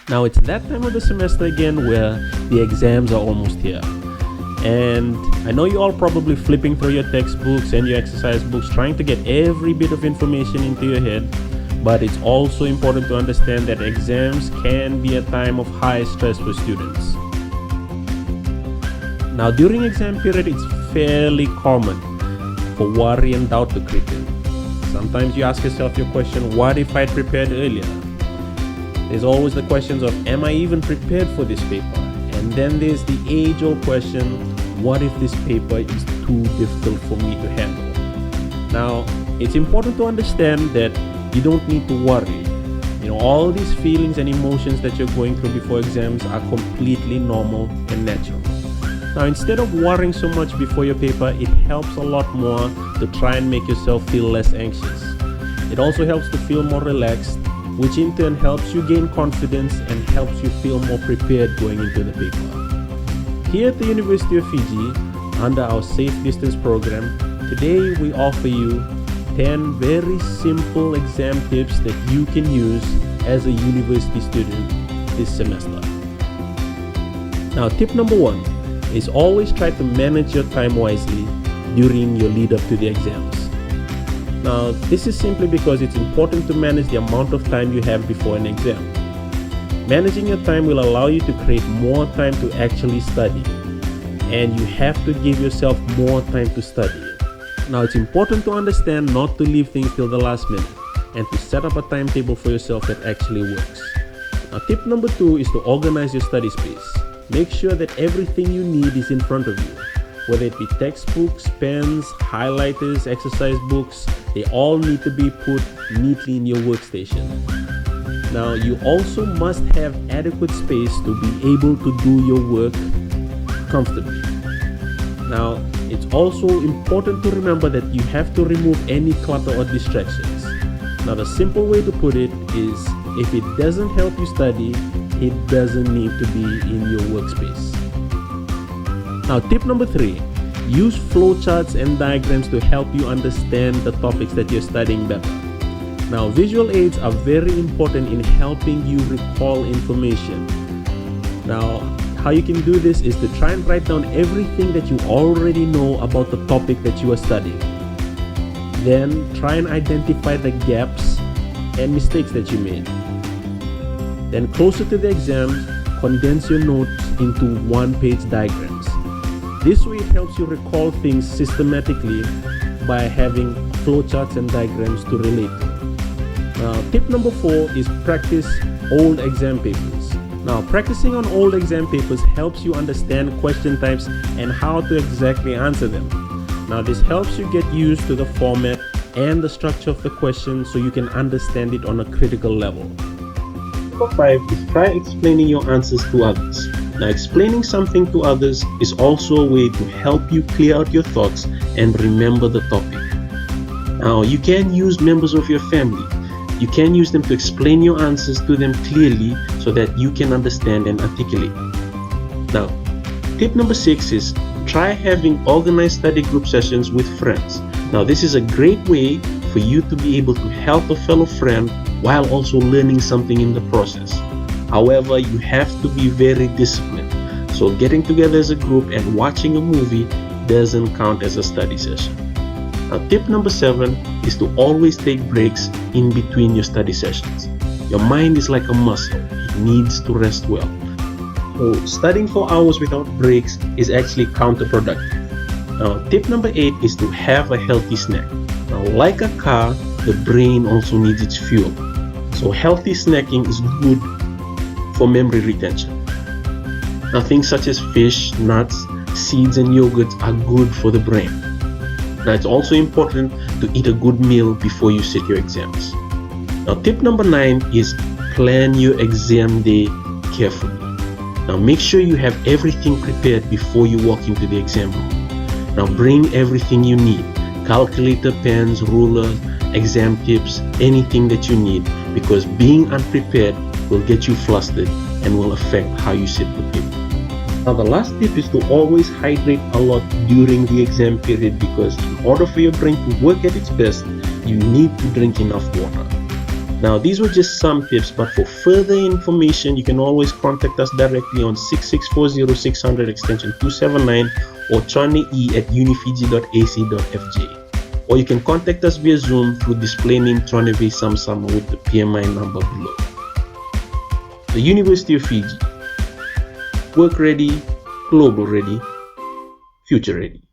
Now it's that time of the semester again where the exams are almost here. And I know you're all probably flipping through your textbooks and your exercise books trying to get every bit of information into your head, but it's also important to understand that exams can be a time of high stress for students. Now during exam period, it's fairly common for worry and doubt to creep in. Sometimes you ask yourself your question, what if I'd prepared earlier? There's always the questions of, am I even prepared for this paper? And then there's the age-old question, what if this paper is too difficult for me to handle? Now, it's important to understand that you don't need to worry. All these feelings and emotions that you're going through before exams are completely normal and natural. Now, instead of worrying so much before your paper, it helps a lot more to try and make yourself feel less anxious. It also helps to feel more relaxed, which in turn helps you gain confidence and helps you feel more prepared going into the paper. Here at the University of Fiji, under our Safe Distance program, today we offer you 10 very simple exam tips that you can use as a university student this semester. Now, tip number 1 is always try to manage your time wisely during your lead up to the exams. Now, this is simply because it's important to manage the amount of time you have before an exam. Managing your time will allow you to create more time to actually study, and you have to give yourself more time to study. Now, it's important to understand not to leave things till the last minute and to set up a timetable for yourself that actually works. Now, tip number 2 is to organize your study space. Make sure that everything you need is in front of you. Whether it be textbooks, pens, highlighters, exercise books, they all need to be put neatly in your workstation. Now, you also must have adequate space to be able to do your work comfortably. Now, it's also important to remember that you have to remove any clutter or distractions. Now, the simple way to put it is, if it doesn't help you study, it doesn't need to be in your workspace. Now, tip number 3, use flowcharts and diagrams to help you understand the topics that you're studying better. Now, visual aids are very important in helping you recall information. Now, how you can do this is to try and write down everything that you already know about the topic that you are studying. Then try and identify the gaps and mistakes that you made. Then closer to the exams, condense your notes into one-page diagrams. This way it helps you recall things systematically by having flowcharts and diagrams to relate to. Tip number 4 is practice old exam papers. Now, practicing on old exam papers helps you understand question types and how to exactly answer them. Now, this helps you get used to the format and the structure of the question so you can understand it on a critical level. Number 5 is try explaining your answers to others. Now, explaining something to others is also a way to help you clear out your thoughts and remember the topic. Now, you can use members of your family. You can use them to explain your answers to them clearly so that you can understand and articulate. Now, tip number 6 is try having organized study group sessions with friends. Now, this is a great way for you to be able to help a fellow friend while also learning something in the process. However, you have to be very disciplined. So getting together as a group and watching a movie doesn't count as a study session. Now, tip number 7 is to always take breaks in between your study sessions. Your mind is like a muscle. It needs to rest well. So studying for hours without breaks is actually counterproductive. Now, tip number 8 is to have a healthy snack. Now, like a car, the brain also needs its fuel. So healthy snacking is good for memory retention. Now, things such as fish, nuts, seeds and yogurts are good for the brain. Now, it's also important to eat a good meal before you sit your exams. Now, tip number 9 is plan your exam day carefully. Now, make sure you have everything prepared before you walk into the exam room. Now, bring everything you need: calculator, pens, ruler, exam tips, anything that you need, because being unprepared will get you flustered and will affect how you sit the paper. Now, the last tip is to always hydrate a lot during the exam period, because in order for your brain to work at its best, you need to drink enough water. Now, these were just some tips, but for further information, you can always contact us directly on 6640-600 extension 279 or tronee@unifiji.ac.fj. Or you can contact us via Zoom through display name Troneve Samsama with the PMI number below. The University of Fiji. Work ready, global ready, future ready.